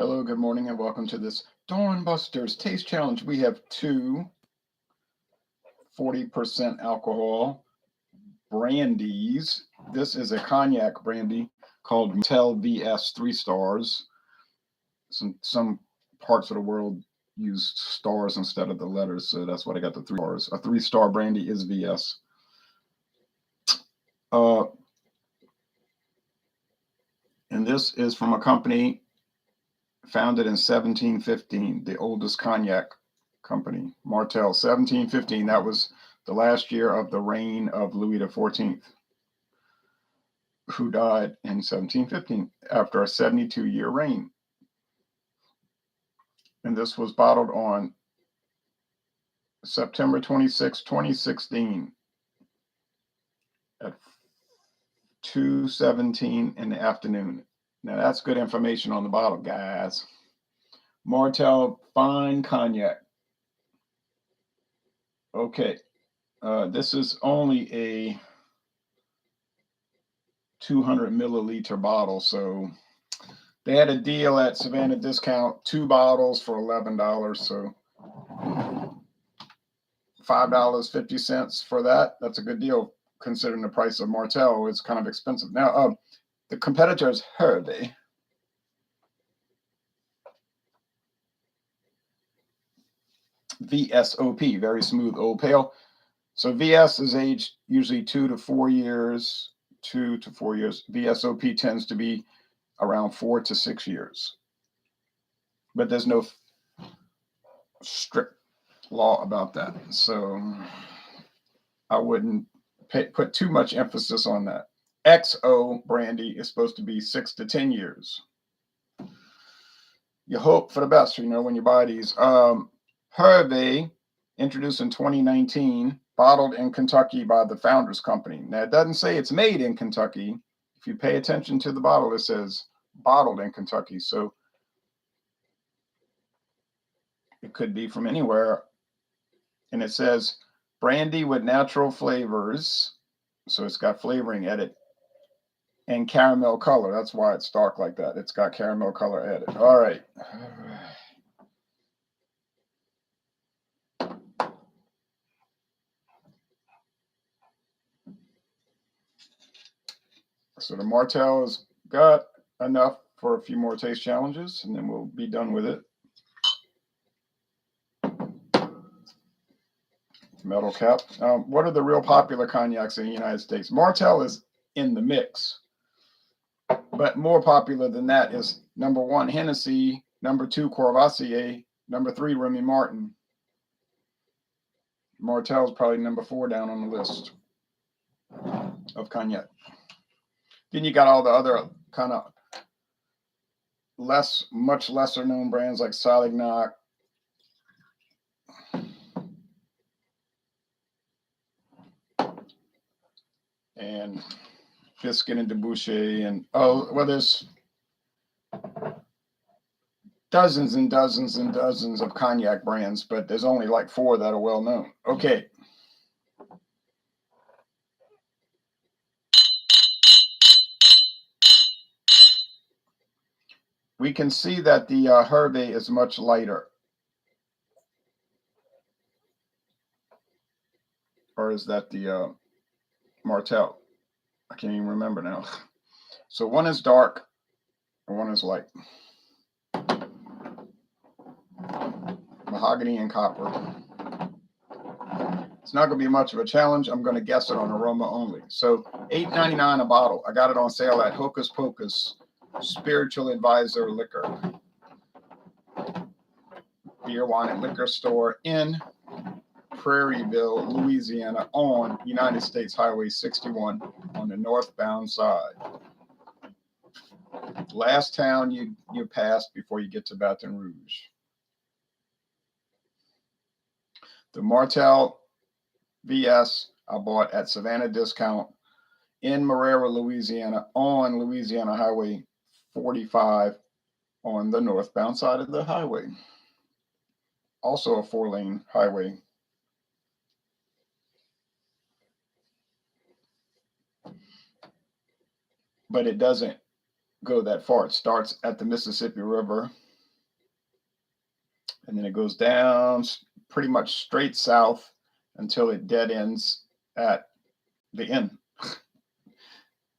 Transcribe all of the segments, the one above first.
Hello, good morning, and welcome to this Dawn Busters Taste Challenge. We have two 40% alcohol brandies. This is a cognac brandy called Martell VS 3 stars. Some parts of the world use stars instead of the letters, so that's what I got the 3 stars. A 3-star brandy is VS. And this is from a company founded in 1715, the oldest cognac company, Martell. 1715, that was the last year of the reign of Louis XIV, who died in 1715 after a 72-year reign. And this was bottled on September 26, 2016 at 2:17 in the afternoon. Now that's good information on the bottle, guys. Martell Fine Cognac. Okay, this is only a 200 milliliter bottle, so they had a deal at Savannah Discount, 2 bottles for $11, so $5.50 for that. That's a good deal considering the price of Martell. It's kind of expensive. Now, the competitor is Hervé. VSOP, very smooth old pale. So VS is aged usually 2 to 4 years. 2 to 4 years. VSOP tends to be around 4 to 6 years. But there's no strict law about that. So I wouldn't put too much emphasis on that. XO brandy is supposed to be 6 to 10 years. You hope for the best, when you buy these. Hervé, introduced in 2019, bottled in Kentucky by the Founders Company. Now, it doesn't say it's made in Kentucky. If you pay attention to the bottle, it says bottled in Kentucky. So it could be from anywhere. And it says brandy with natural flavors. So it's got flavoring added. And caramel color. That's why it's dark like that. It's got caramel color added. All right. So the Martell has got enough for a few more taste challenges, and then we'll be done with it. Metal cap. What are the real popular cognacs in the United States? Martell is in the mix, but more popular than that is number 1, Hennessy, number 2, Courvoisier, number 3, Remy Martin. Martell is probably number 4 down on the list of cognac. Then you got all the other kind of much lesser known brands like Cognac, and Biscuit and Debouché, and there's dozens and dozens and dozens of cognac brands, but there's only like 4 that are well known. Okay. We can see that the Hervé is much lighter. Or is that the Martell? I can't even remember now. So one is dark and one is light. Mahogany and copper. It's not going to be much of a challenge. I'm going to guess it on aroma only. So $8.99 a bottle. I got it on sale at Hocus Pocus Spiritual Advisor Liquor. Beer, wine, and liquor store in Prairieville, Louisiana, on United States Highway 61 on the northbound side. Last town you pass before you get to Baton Rouge. The Martell VS I bought at Savannah Discount in Marrero, Louisiana, on Louisiana Highway 45 on the northbound side of the highway. Also a 4-lane highway. But it doesn't go that far. It starts at the Mississippi River and then it goes down pretty much straight south until it dead ends at the end.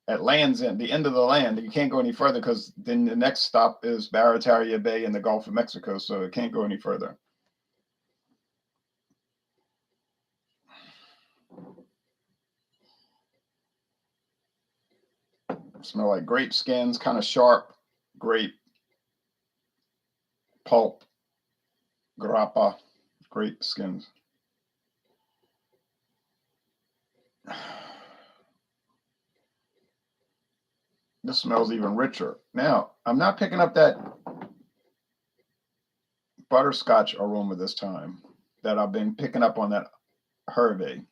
At land's end, the end of the land. You can't go any further because then the next stop is Barataria Bay in the Gulf of Mexico, so it can't go any further. Smell like grape skins, kind of sharp grape pulp, grappa, grape skins. This smells even richer. Now, I'm not picking up that butterscotch aroma this time that I've been picking up on that Hervé.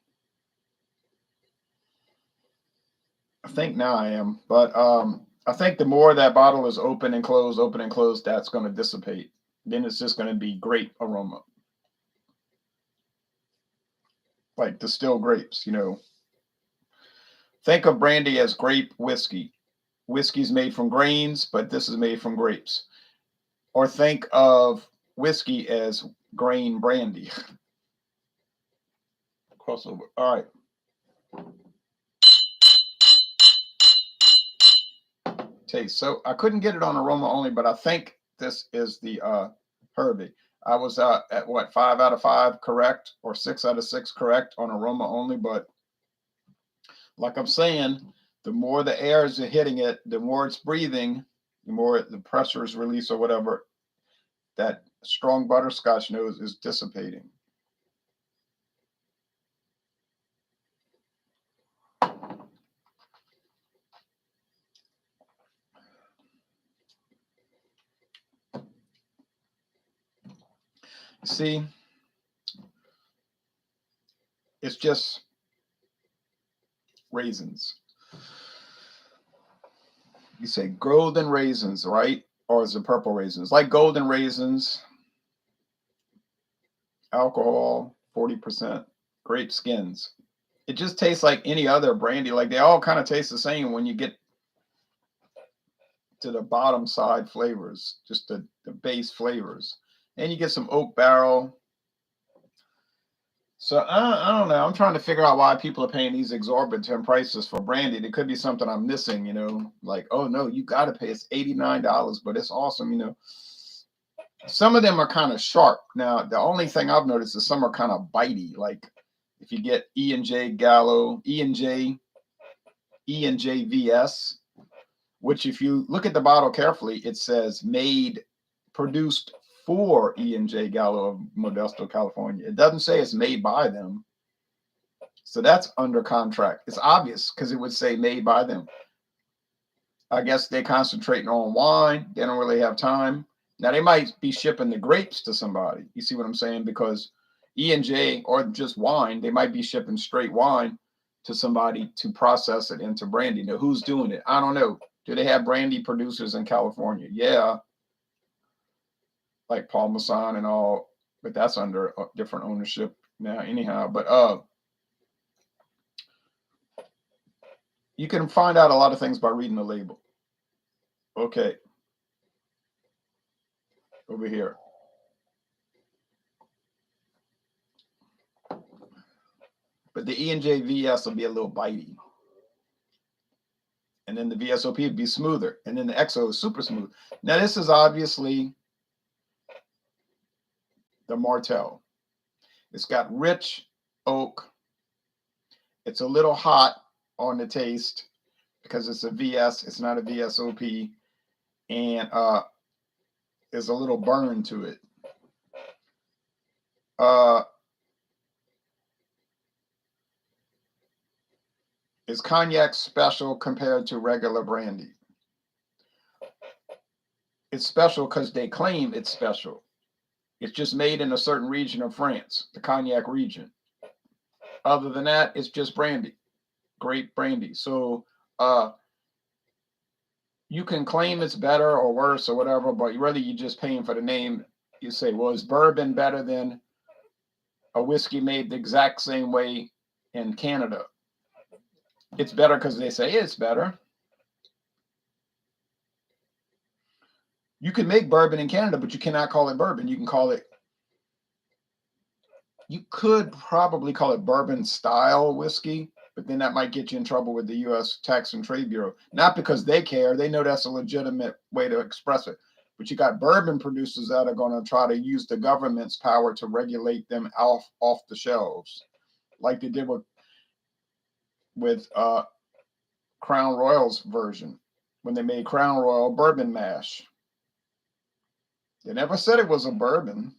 I think now I am, but I think the more that bottle is open and closed, that's going to dissipate. Then it's just going to be grape aroma. Like distilled grapes, you know. Think of brandy as grape whiskey. Whiskey's made from grains, but this is made from grapes. Or think of whiskey as grain brandy. Crossover. All right. Taste. So I couldn't get it on aroma only, but I think this is the Hervé. I was at what, 5 out of 5 correct, or 6 out of 6 correct on aroma only. But like I'm saying, the more the air is hitting it, the more it's breathing, the more the pressure is released or whatever, that strong butterscotch nose is dissipating. See, it's just raisins. You say golden raisins, right? Or is it purple raisins? Like golden raisins, alcohol, 40%, grape skins. It just tastes like any other brandy. Like they all kind of taste the same when you get to the bottom side flavors, just the base flavors. And you get some oak barrel. So I don't know. I'm trying to figure out why people are paying these exorbitant prices for brandy. It could be something I'm missing, you know, like, oh no, you got to pay. It's $89, but it's awesome, you know. Some of them are kind of sharp. Now, the only thing I've noticed is some are kind of bitey. Like if you get E&J Gallo, E&J VS, which if you look at the bottle carefully, it says produced for E&J Gallo of Modesto, California. It doesn't say it's made by them. So that's under contract. It's obvious because it would say made by them. I guess they're concentrating on wine. They don't really have time. Now, they might be shipping the grapes to somebody. You see what I'm saying? Because E&J or just wine, they might be shipping straight wine to somebody to process it into brandy. Now, who's doing it? I don't know. Do they have brandy producers in California? Yeah. Like Paul Masson and all, but that's under a different ownership now anyhow. But you can find out a lot of things by reading the label. Okay. Over here. But the E&J VS will be a little bitey. And then the VSOP would be smoother. And then the XO is super smooth. Now, this is obviously the Martell. It's got rich oak. It's a little hot on the taste because it's a VS. It's not a VSOP. And there's a little burn to it. Is cognac special compared to regular brandy? It's special because they claim it's special. It's just made in a certain region of France, the cognac region. Other than that, it's just brandy, grape brandy. So you can claim it's better or worse or whatever, but really you're just paying for the name. You say, well, is bourbon better than a whiskey made the exact same way in Canada? It's better because they say it's better. You can make bourbon in Canada, but you cannot call it bourbon. You can call it You could probably call it bourbon style whiskey, but then that might get you in trouble with the U.S. Tax and Trade Bureau. Not because they care. They know that's a legitimate way to express it. But you got bourbon producers that are going to try to use the government's power to regulate them off the shelves, like they did with Crown Royal's version when they made Crown Royal bourbon mash. They never said it was a bourbon,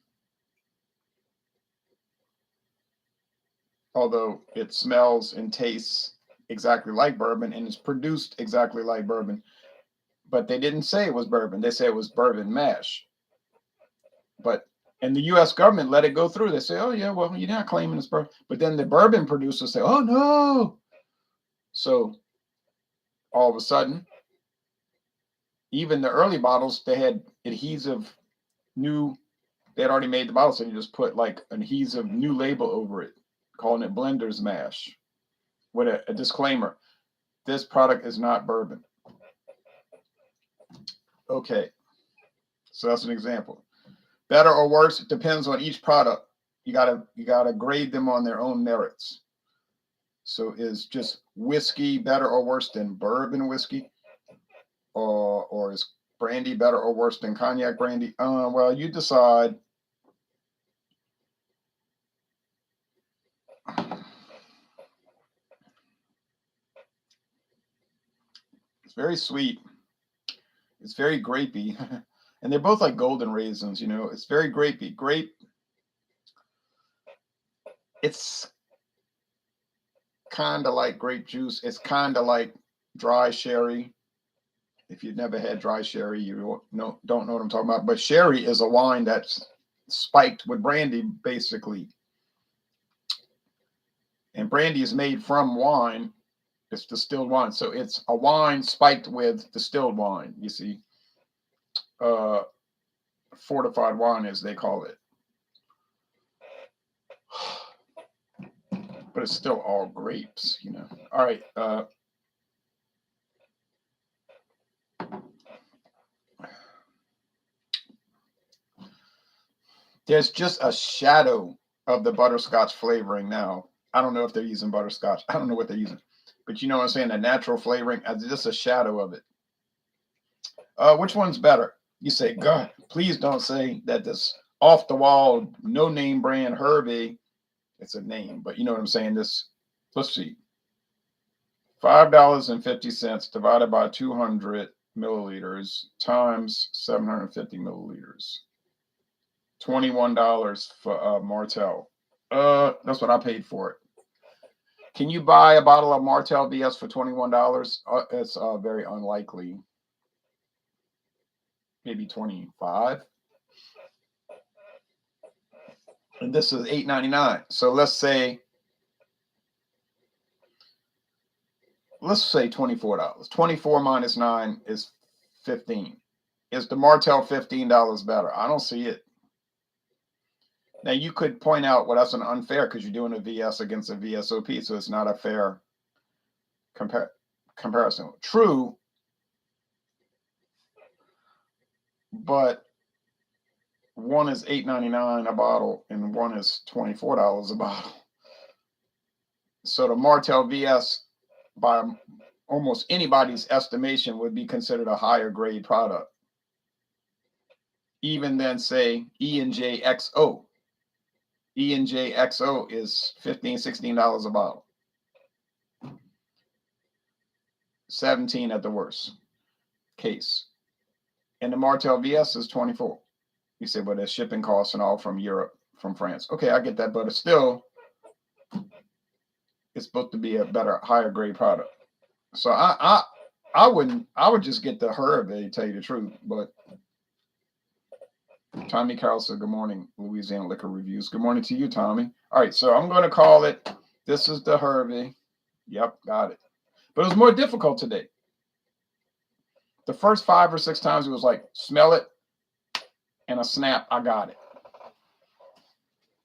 although it smells and tastes exactly like bourbon and is produced exactly like bourbon. But they didn't say it was bourbon. They said it was bourbon mash. And the U.S. government let it go through. They say, oh, yeah, well, you're not claiming it's bourbon. But then the bourbon producers say, oh, no. So all of a sudden, even the early bottles, they had adhesive they had already made the bottle, so you just put like an adhesive new label over it, calling it Blender's Mash, with a disclaimer. This product is not bourbon. Okay, so that's an example. Better or worse, it depends on each product. You gotta grade them on their own merits. So is just whiskey better or worse than bourbon whiskey? Or is brandy better or worse than cognac brandy? Well, you decide. It's very sweet. It's very grapey. And they're both like golden raisins, It's very grapey. It's kind of like grape juice. It's kind of like dry sherry. If you've never had dry sherry, you don't know what I'm talking about. But sherry is a wine that's spiked with brandy, basically. And brandy is made from wine. It's distilled wine. So it's a wine spiked with distilled wine, you see. Fortified wine, as they call it. But it's still all grapes, All right. There's just a shadow of the butterscotch flavoring now. I don't know if they're using butterscotch. I don't know what they're using. But you know what I'm saying? The natural flavoring, just a shadow of it. Which one's better? You say, God, please don't say that this off-the-wall, no-name brand Hervé, it's a name, but you know what I'm saying? Let's see. $5.50 divided by 200 milliliters times 750 milliliters. $21 for Martell. That's what I paid for it. Can you buy a bottle of Martell VS for $21? It's very unlikely. Maybe 25. And this is $8.99. So let's say $24. 24 minus 9 is 15. Is the Martell $15 better? I don't see it. Now you could point out, well, that's an unfair because you're doing a VS against a VSOP, so it's not a fair comparison. True, but one is $8.99 a bottle and one is $24 a bottle. So the Martell VS, by almost anybody's estimation, would be considered a higher grade product, even than say E&J XO. E&J XO is $15, $16 a bottle. 17 at the worst case. And the Martell VS is 24. You say, well, there's shipping costs and all from Europe, from France. Okay, I get that, but it's still, it's supposed to be a better, higher grade product. So I would just get the Hervé, to tell you the truth. But Tommy Carroll said, good morning, Louisiana Liquor Reviews. Good morning to you, Tommy. All right, so I'm going to call it, this is the Hervé. Yep, got it. But it was more difficult today. The first 5 or 6 times it was like, smell it, and a snap, I got it.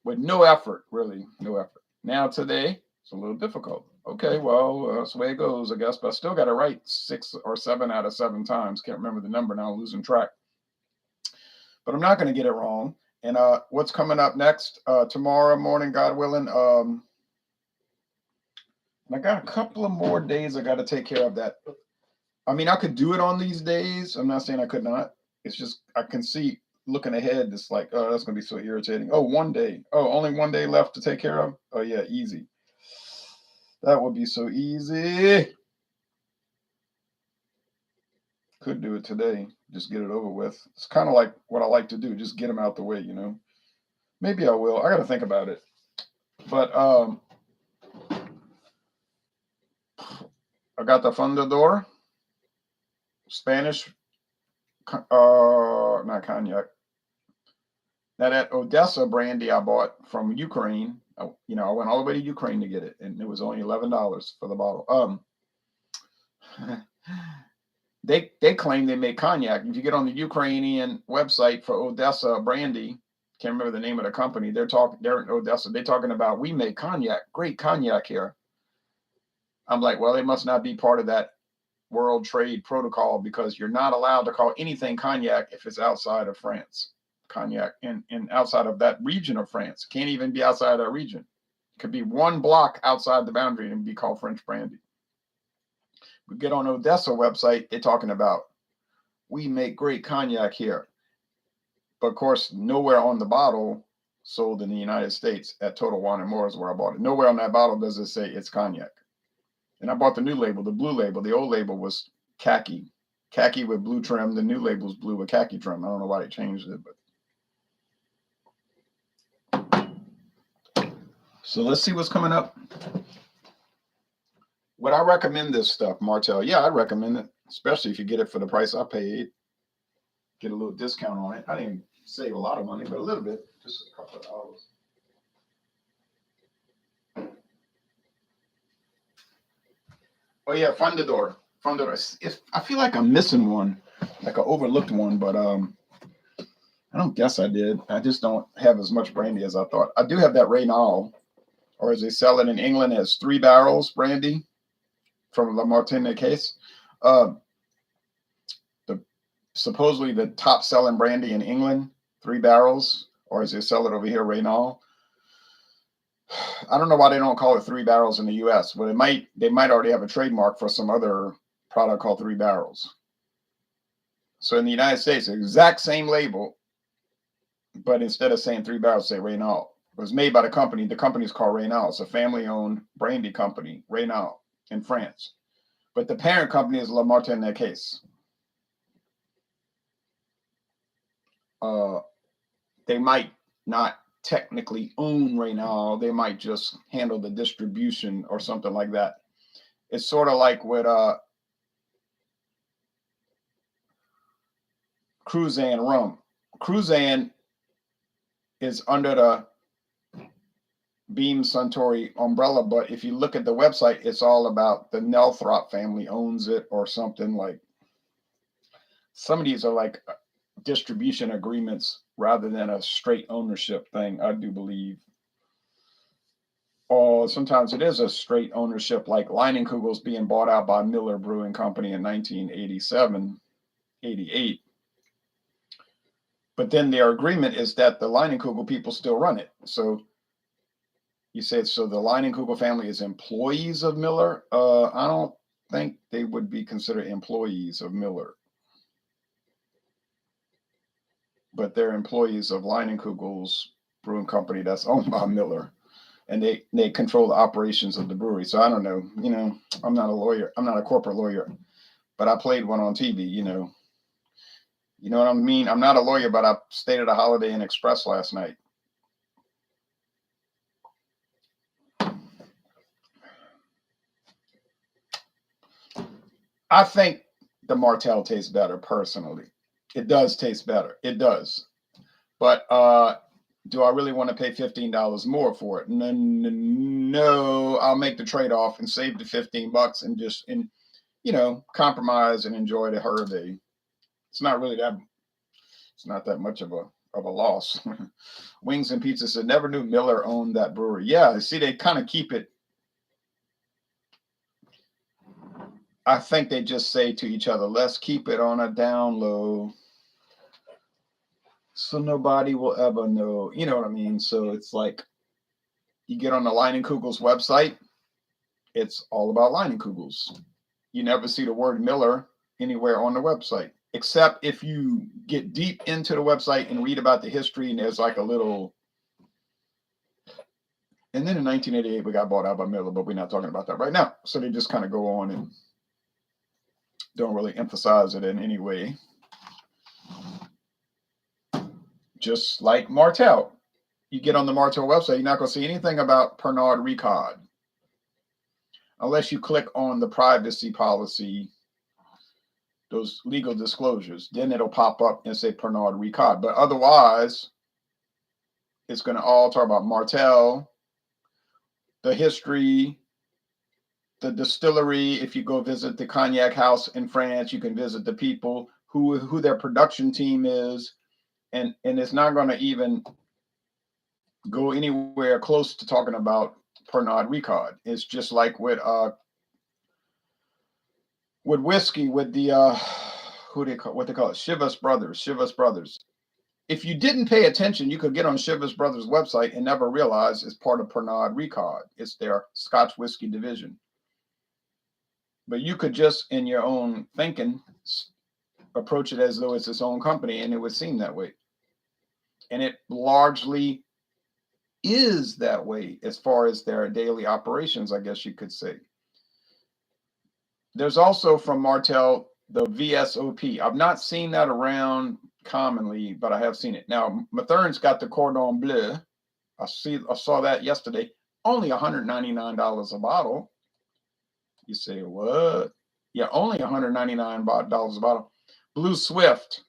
With no effort, really, no effort. Now today, it's a little difficult. Okay, well, that's the way it goes, I guess. But I still got it right 6 or 7 out of 7 times. Can't remember the number now, losing track. But I'm not going to get it wrong. And what's coming up next? Tomorrow morning, God willing. I got a couple of more days I got to take care of that. I mean, I could do it on these days. I'm not saying I could not. It's just I can see looking ahead. It's like, oh, that's gonna be so irritating. Oh, one day. Oh, only one day left to take care of. Oh yeah, easy. That would be so easy. Could do it today. Just get it over with. It's kind of like what I like to do. Just get them out the way, you know. Maybe I will. I got to think about it. But I got the Fundador, Spanish, not cognac. Now that Odessa brandy I bought from Ukraine, I went all the way to Ukraine to get it, and it was only $11 for the bottle. They claim they make cognac. If you get on the Ukrainian website for Odessa brandy, can't remember the name of the company. They're in Odessa. They're talking about we make cognac, great cognac here. I'm like, well, they must not be part of that World Trade Protocol because you're not allowed to call anything cognac if it's outside of France. Cognac and outside of that region of France. Can't even be outside that region. It could be one block outside the boundary and be called French brandy. We get on Odessa website, they're talking about we make great cognac here. But of course, nowhere on the bottle sold in the United States at Total Wine and More is where I bought it. Nowhere on that bottle does it say it's cognac. And I bought the new label, the blue label. The old label was khaki with blue trim. The new label's blue with khaki trim. I don't know why they changed it, but so let's see what's coming up. Would I recommend this stuff, Martell? Yeah, I'd recommend it, especially if you get it for the price I paid. Get a little discount on it. I didn't save a lot of money, but a little bit, just a couple of dollars. Oh yeah, Fundador. I feel like I'm missing one, like I overlooked one, but I don't guess I did. I just don't have as much brandy as I thought. I do have that Reynal, or as they sell it in England as 3 barrels brandy from La Martine case. Supposedly the top selling brandy in England, 3 barrels, or as they sell it over here, Reynal. I don't know why they don't call it 3 barrels in the U.S., but they might already have a trademark for some other product called 3 barrels. So in the United States, the exact same label, but instead of saying 3 barrels, say Reynal. It was made by the company. The company's called Reynal. It's a family-owned brandy company, Reynal, in France. But the parent company is La Martine case. They might not technically own Reynal. They might just handle the distribution or something like that. It's sort of like with Cruzan rum. Cruzan is under the Beam Suntory umbrella, but if you look at the website, it's all about the Nelthrop family owns it or something. Like some of these are like distribution agreements rather than a straight ownership thing, I do believe. Or sometimes it is a straight ownership, like Leinenkugel's being bought out by Miller Brewing Company in 1987, 88. But then their agreement is that the Leinenkugel people still run it. So you said, so the Leinenkugel family is employees of Miller? I don't think they would be considered employees of Miller. But they're employees of Leinenkugel's brewing company that's owned by Miller. And they control the operations of the brewery. So I don't know, I'm not a lawyer. I'm not a corporate lawyer, but I played one on TV, You know what I mean? I'm not a lawyer, but I stayed at a Holiday Inn Express last night. I think the Martell tastes better personally. It does taste better. It does. But do I really want to pay $15 more for it? No, I'll make the trade-off and save the $15 and just compromise and enjoy the Hervé. It's not that much of a loss. Wings and Pizza said never knew Miller owned that brewery. Yeah, see, they kind of keep it. I think they just say to each other, let's keep it on a down low. So nobody will ever know. You know what I mean? So it's like you get on the Leinenkugel's website, it's all about Leinenkugels. You never see the word Miller anywhere on the website, except if you get deep into the website and read about the history, and there's like a little. And then in 1988, we got bought out by Miller, but we're not talking about that right now. So they just kind of go on and don't really emphasize it in any way. Just like Martell. You get on the Martell website, you're not going to see anything about Pernod Ricard. Unless you click on the privacy policy, those legal disclosures, then it'll pop up and say Pernod Ricard. But otherwise, it's going to all talk about Martell, the history, the distillery. If you go visit the Cognac house in France, you can visit the people, who their production team is, and it's not going to even go anywhere close to talking about Pernod Ricard. It's just like with whiskey, with the what they call it, Chivas Brothers. If you didn't pay attention, you could get on Chivas Brothers website and never realize it's part of Pernod Ricard. It's their Scotch whiskey division. But you could just, in your own thinking, approach it as though it's its own company, and it would seem that way. And it largely is that way as far as their daily operations, I guess you could say. There's also from Martell the VSOP. I've not seen that around commonly, but I have seen it. Now, Mathern's got the Cordon Bleu. I saw that yesterday. Only $199 a bottle. You say, what? Yeah, only $199 a bottle. Blue Swift,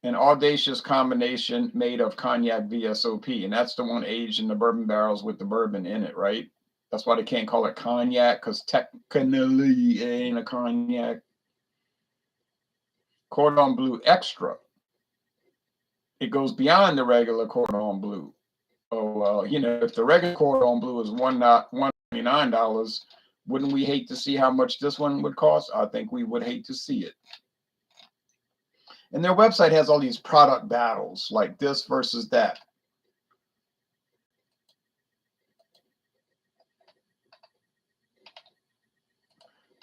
an audacious combination made of Cognac VSOP, and that's the one aged in the bourbon barrels with the bourbon in it, right? That's why they can't call it Cognac, because technically it ain't a Cognac. Cordon Bleu Extra. It goes beyond the regular Cordon Bleu. Oh, well, if the regular Cordon Bleu is $199, wouldn't we hate to see how much this one would cost? I think we would hate to see it. And their website has all these product battles, like this versus that.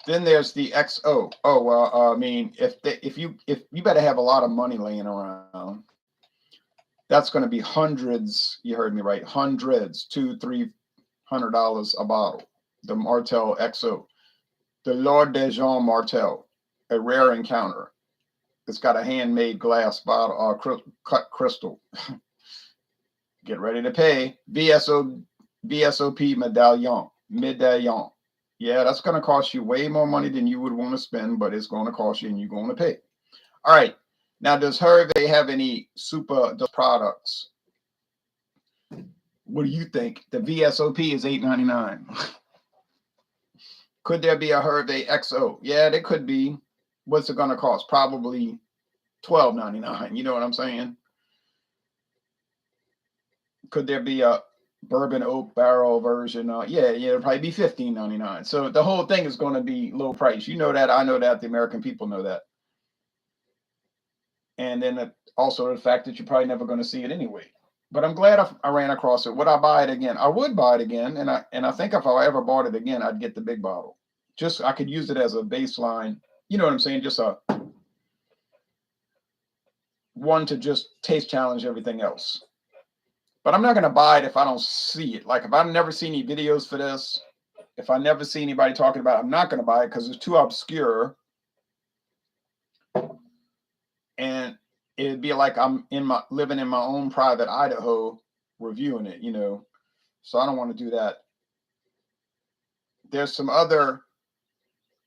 Then there's the XO. Oh, well, I mean, if you better have a lot of money laying around, that's going to be hundreds. You heard me right, hundreds, $200-300 a bottle. The Martell XO, the Lord de Jean Martell, a rare encounter. It's got a handmade glass bottle, cut crystal. Get ready to pay. VSOP medallion. Yeah, that's going to cost you way more money than you would want to spend, but it's going to cost you and you're going to pay. All right. Now, does Hervé have any super products? What do you think? The VSOP is $8.99. Could there be a Hervé XO? Yeah, there could be. What's it going to cost? Probably $12.99. You know what I'm saying? Could there be a bourbon oak barrel version? Yeah, it'll probably be $15.99. So the whole thing is going to be low price. You know that. I know that. The American people know that. And then also the fact that you're probably never going to see it anyway. But I'm glad I ran across it. Would I buy it again? I would buy it again. And I think if I ever bought it again, I'd get the big bottle. Just I could use it as a baseline. You know what I'm saying? Just a one to just taste challenge everything else. But I'm not going to buy it if I don't see it. Like if I never see any videos for this, if I never see anybody talking about it, I'm not going to buy it because it's too obscure. And it'd be like I'm living in my own private Idaho reviewing it, So I don't want to do that. There's some other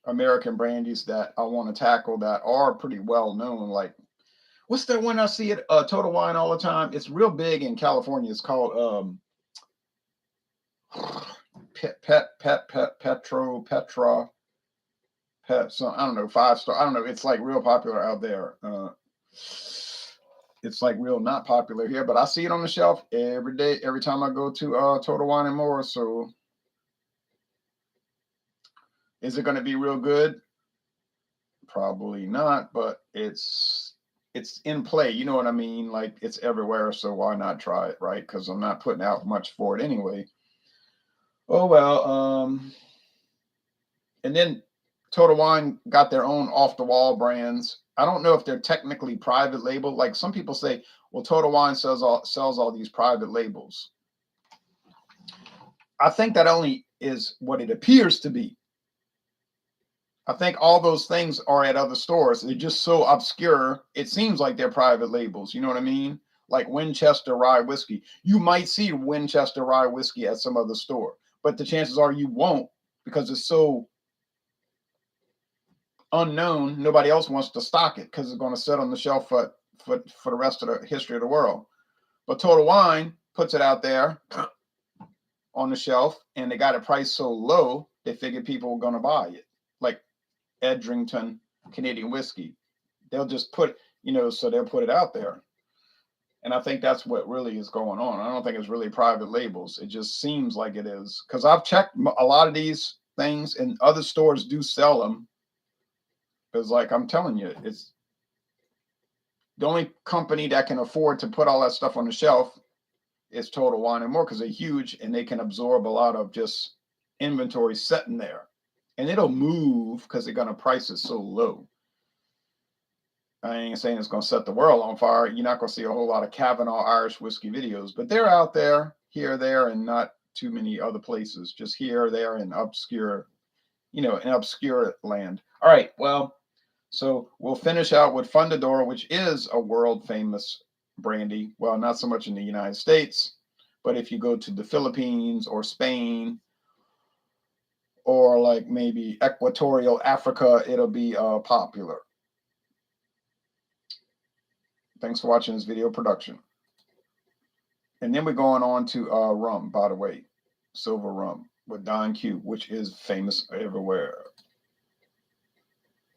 American brandies that I want to tackle that are pretty well known. Like, what's that one I see at Total Wine all the time? It's real big in California. It's called so I don't know, 5-star. I don't know. It's like real popular out there. It's like real not popular here, but I see it on the shelf every day, every time I go to Total Wine and More. So is it going to be real good? Probably not, but it's it's in play. You know what I mean? Like it's everywhere, so why not try it, right? Because I'm not putting out much for it anyway. Oh well. And then Total Wine got their own off the wall brands. I don't know if they're technically private label. Like some people say, well, Total Wine sells all these private labels. I think that only is what it appears to be. I think all those things are at other stores. They're just so obscure. It seems like they're private labels. You know what I mean? Like Winchester Rye Whiskey. You might see Winchester Rye Whiskey at some other store, but the chances are you won't because it's so unknown. Nobody else wants to stock it because it's going to sit on the shelf for the rest of the history of the world. But Total Wine puts it out there on the shelf, and they got it priced so low, they figured people were going to buy it. Like Edrington Canadian whiskey. They'll just put, so they'll put it out there. And I think that's what really is going on. I don't think it's really private labels. It just seems like it is. Because I've checked a lot of these things, and other stores do sell them. Because, like I'm telling you, it's the only company that can afford to put all that stuff on the shelf is Total Wine and More because they're huge and they can absorb a lot of just inventory sitting there. And it'll move because they're going to price it so low. I ain't saying it's going to set the world on fire. You're not going to see a whole lot of Kavanaugh Irish whiskey videos, but they're out there, here, there, and not too many other places. Just here, there, and obscure, in obscure land. All right, well, so we'll finish out with Fundador, which is a world famous brandy. Well, not so much in the United States, but if you go to the Philippines or Spain, or like maybe Equatorial Africa, it'll be popular. Thanks for watching this video production. And then we're going on to rum, by the way, silver rum with Don Q, which is famous everywhere.